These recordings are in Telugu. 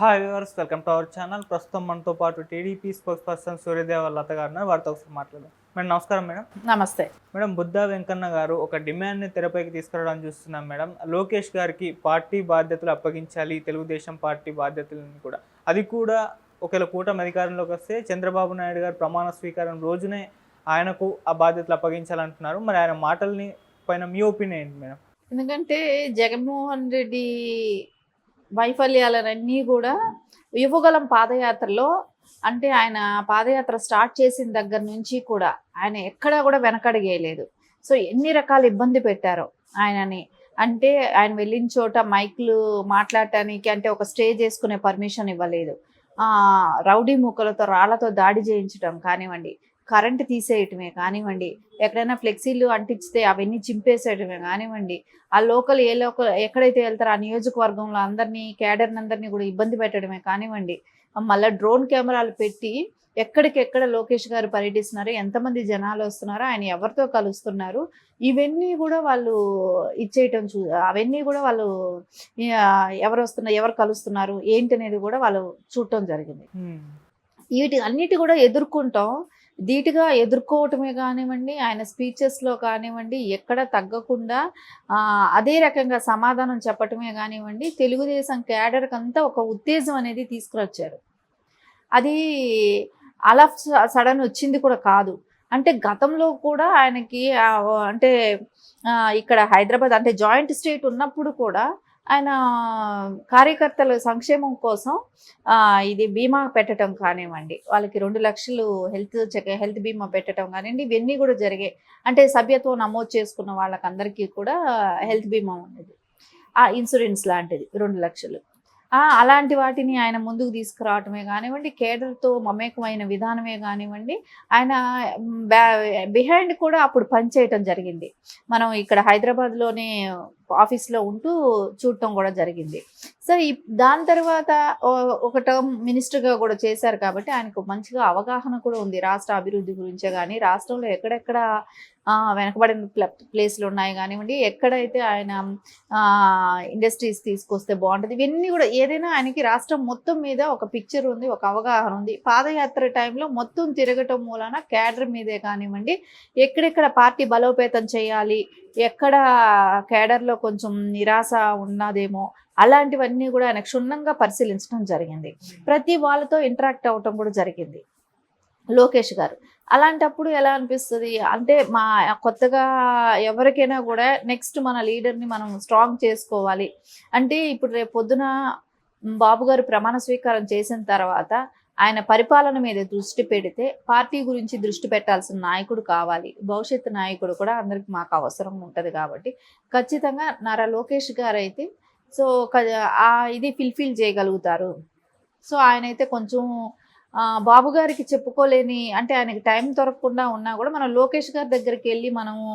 Hi viewers, welcome to our channel. ప్రస్తుతం మనతో పాటు టీడీపీ స్పోక్స్ పర్సన్ సూర్యదేవ లత గారు ఉన్నారు. వారితో ఒకసారి మాట్లాడదాం. మేడం నమస్కారం. మేడం నమస్తే. మేడం బుద్ధా వెంకన్న గారు ఒక డిమాండ్ని తెరపైకి తీసుకురావడం చూస్తున్నాం. మేడం లోకేష్ గారికి పార్టీ బాధ్యతలు అప్పగించాలి, తెలుగుదేశం పార్టీ బాధ్యతలను కూడా, అది కూడా ఒకవేళ కూటమి అధికారంలోకి వస్తే చంద్రబాబు నాయుడు గారు ప్రమాణ స్వీకారం రోజునే ఆయనకు ఆ బాధ్యతలు అప్పగించాలంటున్నారు. మరి ఆయన మాటల్ని పైన మీ ఒపీనియన్ ఏంటి మేడం? ఎందుకంటే జగన్మోహన్ రెడ్డి వైఫల్యాలన్నీ కూడా యువగలం పాదయాత్రలో, అంటే ఆయన పాదయాత్ర స్టార్ట్ చేసిన దగ్గర నుంచి కూడా ఆయన ఎక్కడా కూడా వెనకడిగేయలేదు. సో ఎన్ని రకాల ఇబ్బంది పెట్టారో ఆయనని. అంటే ఆయన వెళ్ళిన చోట మైక్లు మాట్లాడటానికి అంటే ఒక స్టేజ్ వేసుకునే పర్మిషన్ ఇవ్వలేదు. రౌడీ మూకలతో రాళ్లతో దాడి చేయించడం కానివ్వండి, కరెంటు తీసేయటమే కానివ్వండి, ఎక్కడైనా ఫ్లెక్సీలు అంటించితే అవన్నీ చింపేసేయటమే కానివ్వండి, ఆ లోకల్ ఎక్కడైతే వెళ్తారో ఆ నియోజకవర్గంలో అందరినీ క్యాడర్ని అందరినీ కూడా ఇబ్బంది పెట్టడమే కానివ్వండి, మళ్ళీ డ్రోన్ కెమెరాలు పెట్టి ఎక్కడికెక్కడ లోకేష్ గారు పర్యటిస్తున్నారు, ఎంతమంది జనాలు వస్తున్నారు, ఆయన ఎవరితో కలుస్తున్నారు, ఇవన్నీ కూడా వాళ్ళు ఇచ్చేయటం అవన్నీ కూడా వాళ్ళు ఎవరు వస్తున్నారు, ఎవరు కలుస్తున్నారు ఏంటి అనేది కూడా వాళ్ళు చూడటం జరిగింది. వీటి అన్నిటి కూడా ఎదుర్కొంటాం, ధీటుగా ఎదుర్కోవటమే కానివ్వండి, ఆయన స్పీచెస్లో కానివ్వండి ఎక్కడ తగ్గకుండా అదే రకంగా సమాధానం చెప్పటమే కానివ్వండి, తెలుగుదేశం క్యాడర్కి అంతా ఒక ఉత్తేజం అనేది తీసుకురొచ్చారు. అది అలా సడన్ వచ్చింది కూడా కాదు. అంటే గతంలో కూడా ఆయనకి అంటే ఇక్కడ హైదరాబాద్ అంటే జాయింట్ స్టేట్ ఉన్నప్పుడు కూడా ఆయన కార్యకర్తల సంక్షేమం కోసం ఇది బీమా పెట్టడం కానివ్వండి, వాళ్ళకి 2 లక్షలు హెల్త్ బీమా పెట్టడం కానివ్వండి, ఇవన్నీ కూడా జరిగాయి. అంటే సభ్యత్వం నమోదు చేసుకున్న వాళ్ళకందరికీ కూడా హెల్త్ బీమా ఉన్నది, ఇన్సూరెన్స్ లాంటిది 2 లక్షలు. అలాంటి వాటిని ఆయన ముందుకు తీసుకురావటమే కానివ్వండి, కేడర్తో మమేకమైన విధానమే కానివ్వండి, ఆయన బిహైండ్ కూడా అప్పుడు పనిచేయటం జరిగింది. మనం ఇక్కడ హైదరాబాద్లోనే ఆఫీస్లో ఉంటూ చూడటం కూడా జరిగింది. సో దాని తర్వాత ఒక టర్మ్ మినిస్టర్గా కూడా చేశారు కాబట్టి ఆయనకు మంచిగా అవగాహన కూడా ఉంది రాష్ట్ర అభివృద్ధి గురించే. కానీ రాష్ట్రంలో ఎక్కడెక్కడ వెనకబడిన ప్లేస్లు ఉన్నాయి కానివ్వండి, ఎక్కడైతే ఆయన ఇండస్ట్రీస్ తీసుకొస్తే బాగుంటుంది, ఇవన్నీ కూడా ఏదైనా ఆయనకి రాష్ట్రం మొత్తం మీద ఒక పిక్చర్ ఉంది, ఒక అవగాహన ఉంది. పాదయాత్ర టైంలో మొత్తం తిరగటం మూలన క్యాడర్ మీదే కానివ్వండి, ఎక్కడెక్కడ పార్టీ బలోపేతం చేయాలి, ఎక్కడ క్యాడర్లో కొంచెం నిరాశ ఉన్నదేమో అలాంటివన్నీ కూడా ఆయన క్షుణ్ణంగా పరిశీలించడం జరిగింది. ప్రతి వాళ్ళతో ఇంటరాక్ట్ అవ్వటం కూడా జరిగింది లోకేష్ గారు. అలాంటప్పుడు ఎలా అనిపిస్తుంది అంటే, కొత్తగా ఎవరికైనా కూడా నెక్స్ట్ మన లీడర్ని మనం స్ట్రాంగ్ చేసుకోవాలి అంటే, ఇప్పుడు రేపు పొద్దున బాబు గారు ప్రమాణ స్వీకారం చేసిన తర్వాత ఆయన పరిపాలన మీద దృష్టి పెడితే పార్టీ గురించి దృష్టి పెట్టాల్సిన నాయకుడు కావాలి, భవిష్యత్తు నాయకుడు కూడా అందరికి మాకు అవసరం ఉంటుంది. కాబట్టి ఖచ్చితంగా నారా లోకేష్ గారు అయితే సో ఇది ఫిల్ఫిల్ చేయగలుగుతారు. సో ఆయనైతే కొంచెం బాబు గారికి చెప్పుకోలేని, అంటే ఆయనకి టైం దొరకకుండా ఉన్నా కూడా మనం లోకేష్ గారి దగ్గరికి వెళ్ళి మనము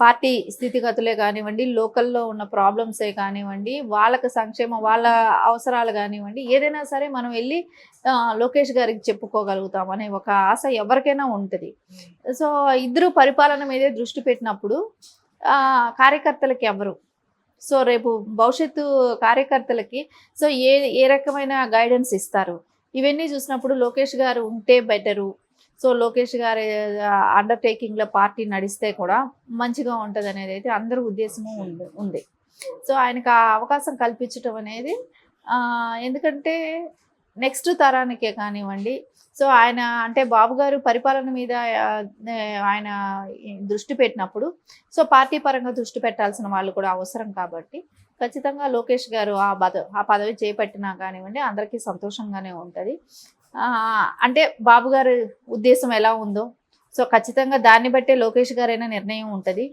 పార్టీ స్థితిగతులే కానివ్వండి, లోకల్లో ఉన్న ప్రాబ్లమ్సే కానివ్వండి, వాళ్ళకి సంక్షేమం, వాళ్ళ అవసరాలు కానివ్వండి, ఏదైనా సరే మనం వెళ్ళి లోకేష్ గారికి చెప్పుకోగలుగుతాం అనే ఒక ఆశ ఎవరికైనా ఉంటుంది. సో ఇద్దరు పరిపాలన మీదే దృష్టి పెట్టినప్పుడు కార్యకర్తలకి ఎవరు, సో రేపు భవిష్యత్తు కార్యకర్తలకి సో ఏ రకమైన గైడెన్స్ ఇస్తారు, ఇవన్నీ చూసినప్పుడు లోకేష్ గారు ఉంటే బెటరు. సో లోకేష్ గారి అండర్టేకింగ్లో పార్టీ నడిస్తే కూడా మంచిగా ఉంటుంది అనేది అయితే అందరి ఉద్దేశము ఉంది. సో ఆయనకు ఆ అవకాశం కల్పించడం అనేది ఎందుకంటే నెక్స్ట్ తరానికే కానివ్వండి, సో ఆయన అంటే బాబు గారు పరిపాలన మీద ఆయన దృష్టి పెట్టినప్పుడు సో పార్టీ పరంగా దృష్టి పెట్టాల్సిన వాళ్ళు కూడా అవసరం. కాబట్టి ఖచ్చితంగా లోకేష్ గారు ఆ పదవి చేపట్టినా కానివ్వండి అందరికీ సంతోషంగానే ఉంటుంది. అంటే బాబు గారి ఉద్దేశం ఎలా ఉందో సో ఖచ్చితంగా దాన్ని బట్టే లోకేష్ గారైనా నిర్ణయం ఉంటుంది.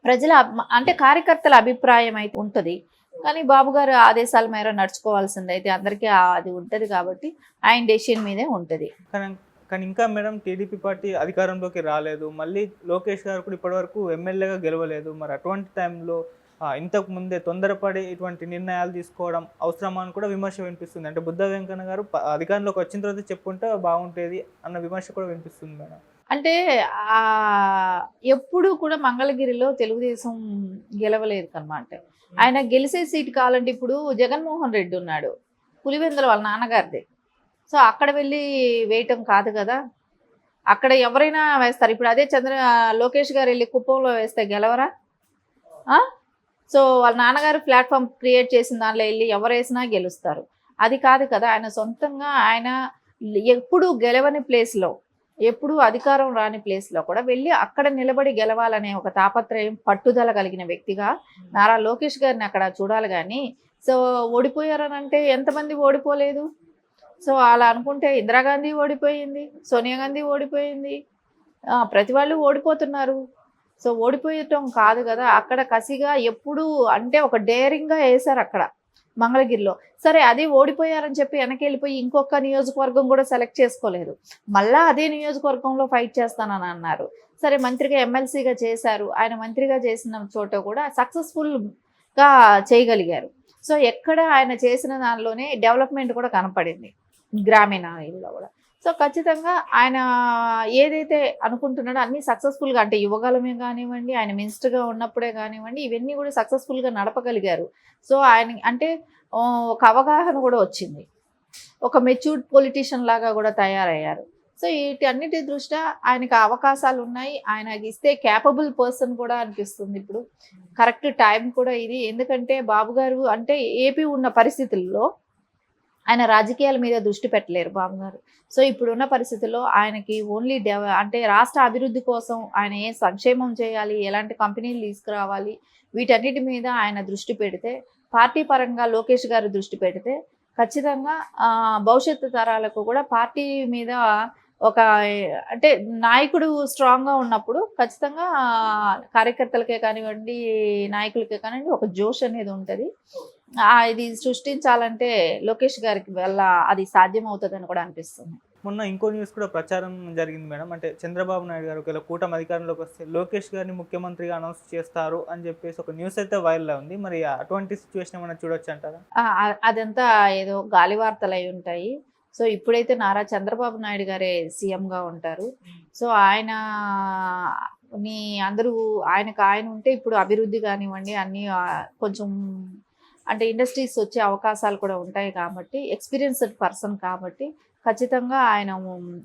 ప్రజల అంటే కార్యకర్తల అభిప్రాయం అయితే ఉంటుంది, కానీ బాబు గారు ఆదేశాల మేర నడుచుకోవాల్సింది అయితే అందరికీ అది ఉంటుంది. కాబట్టి ఆయన డెసిషన్ మీదే ఉంటుంది. కానీ ఇంకా మేడం టీడీపీ పార్టీ అధికారంలోకి రాలేదు, మళ్ళీ లోకేష్ గారు కూడా ఇప్పటివరకు ఎమ్మెల్యేగా గెలవలేదు. మరి అటువంటి టైంలో ఇంతకు ముందే తొందరపడి ఇటువంటి నిర్ణయాలు తీసుకోవడం అవసరమా అని కూడా విమర్శ వినిపిస్తుంది. అంటే బుద్ధా వెంకన్న గారు అధికారంలోకి వచ్చిన తర్వాత చెప్పుకుంటే బాగుంటుంది అన్న విమర్శ కూడా వినిపిస్తుంది మేడం. అంటే ఎప్పుడు కూడా మంగళగిరిలో తెలుగుదేశం గెలవలేదు అన్నమాట. ఆయన గెలిచే సీట్ కావాలంటే ఇప్పుడు జగన్మోహన్ రెడ్డి ఉన్నాడు, పులివెందుల వాళ్ళ నాన్నగారిది. సో అక్కడ వెళ్ళి వేయటం కాదు కదా, అక్కడ ఎవరైనా వేస్తారు. ఇప్పుడు అదే లోకేష్ గారు వెళ్ళి కుప్పంలో వేస్తే గెలవరా? ఆ? సో వాళ్ళ నాన్నగారు ప్లాట్ఫామ్ క్రియేట్ చేసిన దానిలో వెళ్ళి ఎవరు వేసినా గెలుస్తారు. అది కాదు కదా, ఆయన సొంతంగా ఆయన ఎప్పుడు గెలవని ప్లేస్లో, ఎప్పుడు అధికారం రాని ప్లేస్లో కూడా వెళ్ళి అక్కడ నిలబడి గెలవాలనే ఒక తాపత్రయం, పట్టుదల కలిగిన వ్యక్తిగా నారా లోకేష్ గారిని అక్కడ చూడాలి. కానీ సో ఓడిపోయారని అంటే ఎంతమంది ఓడిపోలేదు? సో అలా అనుకుంటే ఇందిరాగాంధీ ఓడిపోయింది, సోనియా గాంధీ ఓడిపోయింది, ప్రతి వాళ్ళు ఓడిపోతున్నారు. సో ఓడిపోయటం కాదు కదా, అక్కడ కసిగా ఎప్పుడు అంటే ఒక డేరింగ్గా వేశారు అక్కడ మంగళగిరిలో. సరే అది ఓడిపోయారని చెప్పి వెనక్కి వెళ్ళిపోయి ఇంకొక నియోజకవర్గం కూడా సెలెక్ట్ చేసుకోలేదు, మళ్ళా అదే నియోజకవర్గంలో ఫైట్ చేస్తానని అన్నారు. సరే మంత్రిగా ఎమ్మెల్సీగా చేశారు, ఆయన మంత్రిగా చేసిన చోట కూడా సక్సెస్ఫుల్గా చేయగలిగారు. సో ఎక్కడ ఆయన చేసిన దానిలోనే డెవలప్మెంట్ కూడా కనపడింది గ్రామీణ ఇళ్ళలో కూడా. సో ఖచ్చితంగా ఆయన ఏదైతే అనుకుంటున్నాడో అన్నీ సక్సెస్ఫుల్గా, అంటే యువగలమే కానివ్వండి, ఆయన మినిస్టర్గా ఉన్నప్పుడే కానివ్వండి, ఇవన్నీ కూడా సక్సెస్ఫుల్గా నడపగలిగారు. సో ఆయన అంటే ఒక అవగాహన కూడా వచ్చింది, ఒక మెచ్యూర్డ్ పొలిటీషియన్ లాగా కూడా తయారయ్యారు. సో వీటన్నిటి దృష్ట్యా ఆయనకు అవకాశాలు ఉన్నాయి, ఆయనకి ఇస్తే క్యాపబుల్ పర్సన్ కూడా అనిపిస్తుంది ఇప్పుడు. కరెక్ట్ టైం కూడా ఇది. ఎందుకంటే బాబు గారు అంటే ఏపీ ఉన్న పరిస్థితుల్లో ఆయన రాజకీయాల మీద దృష్టి పెట్టలేరు బాబు గారు. సో ఇప్పుడున్న పరిస్థితుల్లో ఆయనకి ఓన్లీ అంటే రాష్ట్ర అభివృద్ధి కోసం ఆయన ఏ సంక్షేమం చేయాలి, ఎలాంటి కంపెనీలు తీసుకురావాలి, వీటన్నిటి మీద ఆయన దృష్టి పెడితే, పార్టీ పరంగా లోకేష్ గారు దృష్టి పెడితే ఖచ్చితంగా భవిష్యత్తు తరాలకు కూడా పార్టీ మీద ఒక అంటే నాయకుడు స్ట్రాంగ్గా ఉన్నప్పుడు ఖచ్చితంగా కార్యకర్తలకే కానివ్వండి, నాయకులకే కానివ్వండి ఒక జోష్ అనేది ఉంటుంది. ఇది సృష్టించాలంటే లోకేష్ గారికి వల్ల అది సాధ్యం అవుతుందని కూడా అనిపిస్తుంది. మొన్న ఇంకో న్యూస్ కూడా ప్రచారం జరిగింది మేడం, అంటే చంద్రబాబు నాయుడు గారు ఒకవేళ కూటమి అధికారంలోకి వస్తే లోకేష్ గారిని ముఖ్యమంత్రిగా అనౌన్స్ చేస్తారు అని చెప్పేసి ఒక న్యూస్ అయితే వైరల్ ఉంది. మరి అటువంటి సిచ్యువేషన్ ఏమైనా చూడొచ్చు అంటారా? అదంతా ఏదో గాలి వార్తలు అయి ఉంటాయి. సో ఇప్పుడైతే నారా చంద్రబాబు నాయుడు గారే సీఎంగా ఉంటారు. సో ఆయన అందరూ ఆయన ఉంటే ఇప్పుడు అభివృద్ధి కానివ్వండి అన్నీ కొంచెం అంటే ఇండస్ట్రీస్ వచ్చే అవకాశాలు కూడా ఉంటాయి కాబట్టి, ఎక్స్పీరియన్స్డ్ పర్సన్ కాబట్టి ఖచ్చితంగా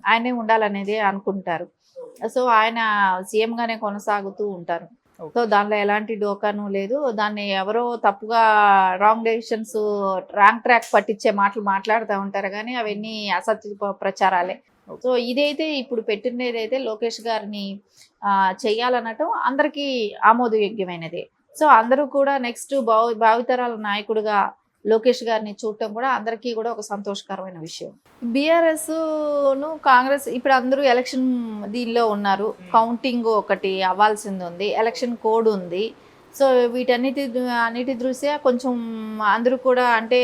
ఆయనే ఉండాలనేది అనుకుంటారు. సో ఆయన సీఎంగానే కొనసాగుతూ ఉంటారు. సో దానిలో ఎలాంటి డోకాను లేదు. దాన్ని ఎవరో తప్పుగా రాంగ్ డెసిషన్స్, రాంగ్ ట్రాక్ పట్టించే మాటలు మాట్లాడుతూ ఉంటారు కానీ అవన్నీ అసత్య ప్రచారాలే. సో ఇదైతే ఇప్పుడు పెట్టినదైతే లోకేష్ గారిని చెయ్యాలనటం అందరికీ ఆమోదయోగ్యమైనదే. సో అందరూ కూడా నెక్స్ట్ భావితరాల నాయకుడిగా లోకేష్ గారిని చూడటం కూడా అందరికీ కూడా ఒక సంతోషకరమైన విషయం. బీఆర్ఎస్ను కాంగ్రెస్ ఇప్పుడు అందరూ ఎలక్షన్ దీనిలో ఉన్నారు, కౌంటింగ్ ఒకటి అవ్వాల్సింది ఉంది, ఎలక్షన్ కోడ్ ఉంది. సో అన్నిటి దృష్ట్యా కొంచెం అందరూ కూడా అంటే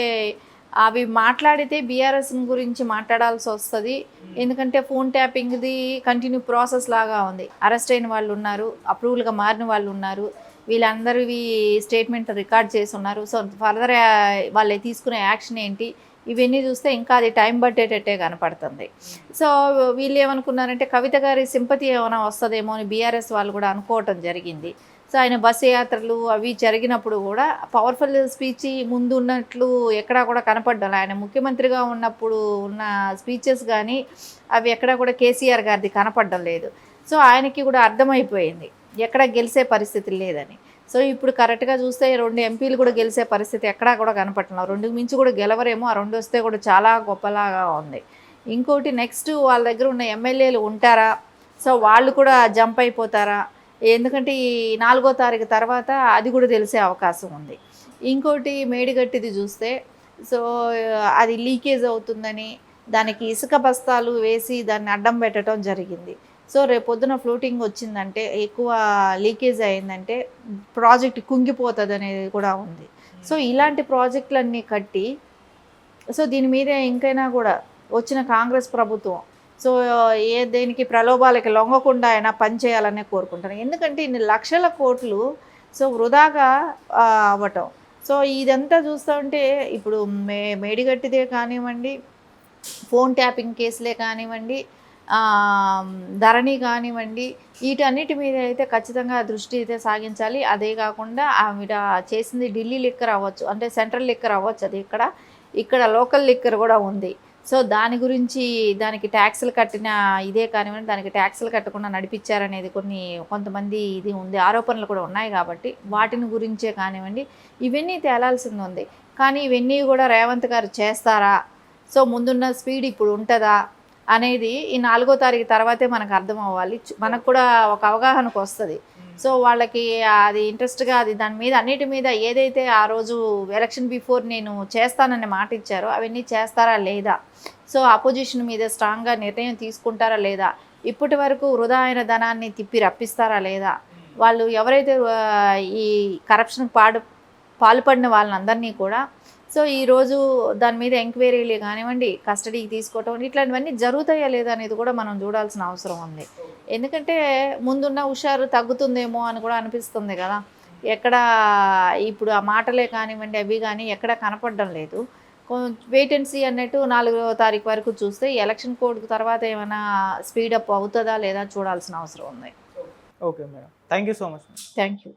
అవి మాట్లాడితే బీఆర్ఎస్ గురించి మాట్లాడాల్సి వస్తుంది. ఎందుకంటే ఫోన్ ట్యాపింగ్ది కంటిన్యూ ప్రాసెస్ లాగా ఉంది. అరెస్ట్ అయిన వాళ్ళు ఉన్నారు, అప్రూవల్గా మారిన వాళ్ళు ఉన్నారు, వీళ్ళందరూ స్టేట్మెంట్ రికార్డ్ చేసి ఉన్నారు. సో ఫర్దర్ వాళ్ళు తీసుకునే యాక్షన్ ఏంటి, ఇవన్నీ చూస్తే ఇంకా అది టైం పట్టేటట్టే కనపడుతుంది. సో వీళ్ళు ఏమనుకున్నారంటే కవిత గారి సింపతి ఏమైనా వస్తుందేమో అని బీఆర్ఎస్ వాళ్ళు కూడా అనుకోవటం జరిగింది. సో ఆయన బస్సు యాత్రలు అవి జరిగినప్పుడు కూడా పవర్ఫుల్ స్పీచ్ ముందు ఉన్నట్లు ఎక్కడా కూడా కనపడ్డాలి. ఆయన ముఖ్యమంత్రిగా ఉన్నప్పుడు ఉన్న స్పీచెస్ కానీ అవి ఎక్కడా కూడా కేసీఆర్ గారిది కనపడడం లేదు. సో ఆయనకి కూడా అర్థమైపోయింది ఎక్కడ గెలిచే పరిస్థితి లేదని. సో ఇప్పుడు కరెక్ట్గా చూస్తే 2 ఎంపీలు కూడా గెలిచే పరిస్థితి ఎక్కడా కూడా కనపడలేదు. 2 మించి కూడా గెలవరేమో, ఆ 2 వస్తే కూడా చాలా గొప్పలాగా ఉంది. ఇంకోటి నెక్స్ట్ వాళ్ళ దగ్గర ఉన్న ఎమ్మెల్యేలు ఉంటారా, సో వాళ్ళు కూడా జంప్ అయిపోతారా, ఎందుకంటే ఈ 4వ తారీఖు తర్వాత అది కూడా తెలిసే అవకాశం ఉంది. ఇంకోటి మేడిగట్టిది చూస్తే సో అది లీకేజ్ అవుతుందని దానికి ఇసుక బస్తాలు వేసి దాన్ని అడ్డం పెట్టడం జరిగింది. సో రేపొద్దున ఫ్లోటింగ్ వచ్చిందంటే, ఎక్కువ లీకేజ్ అయిందంటే ప్రాజెక్ట్ కుంగిపోతుంది అనేది కూడా ఉంది. సో ఇలాంటి ప్రాజెక్టులన్నీ కట్టి సో దీని మీద ఇంకైనా కూడా వచ్చిన కాంగ్రెస్ ప్రభుత్వం సో దేనికి ప్రలోభాలకి లొంగకుండా అయినా పనిచేయాలనే కోరుకుంటాను. ఎందుకంటే ఇన్ని లక్షల కోట్లు సో వృధాగా అవ్వటం. సో ఇదంతా చూస్తూ ఉంటే ఇప్పుడు మేడిగట్టిదే కానివ్వండి, ఫోన్ ట్యాపింగ్ కేసులే కానివ్వండి, ధరణి కానివ్వండి, వీటన్నిటి మీద అయితే ఖచ్చితంగా దృష్టి అయితే సాగించాలి. అదే కాకుండా ఆవిడ చేసింది ఢిల్లీ లిక్కర్ అవ్వచ్చు, అంటే సెంట్రల్ లిక్కర్ అవ్వచ్చు, అది ఇక్కడ ఇక్కడ లోకల్ లిక్కర్ కూడా ఉంది. సో దాని గురించి దానికి ట్యాక్సులు కట్టిన ఇదే కానివ్వండి, దానికి ట్యాక్సులు కట్టకుండా నడిపించారనేది కొంతమంది ఇది ఉంది, ఆరోపణలు కూడా ఉన్నాయి. కాబట్టి వాటిని గురించే కానివ్వండి ఇవన్నీ తేలాల్సింది ఉంది. కానీ ఇవన్నీ కూడా రేవంత్ గారు చేస్తారా, సో ముందున్న స్పీడ్ ఇప్పుడు ఉంటుందా అనేది ఈ 4వ తారీఖు తర్వాతే మనకు అర్థం అవ్వాలి. మనకు కూడా ఒక అవగాహనకు వస్తుంది. సో వాళ్ళకి అది ఇంట్రెస్ట్గా అది దాని మీద అన్నిటి మీద ఏదైతే ఆ రోజు ఎలక్షన్ బిఫోర్ నేను చేస్తానని మాట ఇచ్చారో అవన్నీ చేస్తారా లేదా, సో అపోజిషన్ మీద స్ట్రాంగ్గా నిర్ణయం తీసుకుంటారా లేదా, ఇప్పటి వరకు వృధా అయిన ధనాన్ని తిప్పి రప్పిస్తారా లేదా, వాళ్ళు ఎవరైతే ఈ కరప్షన్కి పాల్పడిన వాళ్ళందరినీ కూడా సో ఈరోజు దాని మీద ఎంక్వైరీలు కానివ్వండి, కస్టడీకి తీసుకోవటం ఇట్లాంటివన్నీ జరుగుతాయా లేదా అనేది కూడా మనం చూడాల్సిన అవసరం ఉంది. ఎందుకంటే ముందున్న హుషారు తగ్గుతుందేమో అని కూడా అనిపిస్తుంది కదా. ఎక్కడ ఇప్పుడు ఆ మాటలే కానివ్వండి అవి కానీ ఎక్కడ కనపడడం లేదు. వెయిట్ అండ్ సీ అన్నట్టు 4వ తారీఖు వరకు చూస్తే ఎలక్షన్ కోడ్ తర్వాత ఏమైనా స్పీడప్ అవుతుందా లేదా చూడాల్సిన అవసరం ఉంది. Okay madam, thank you so much. Thank you.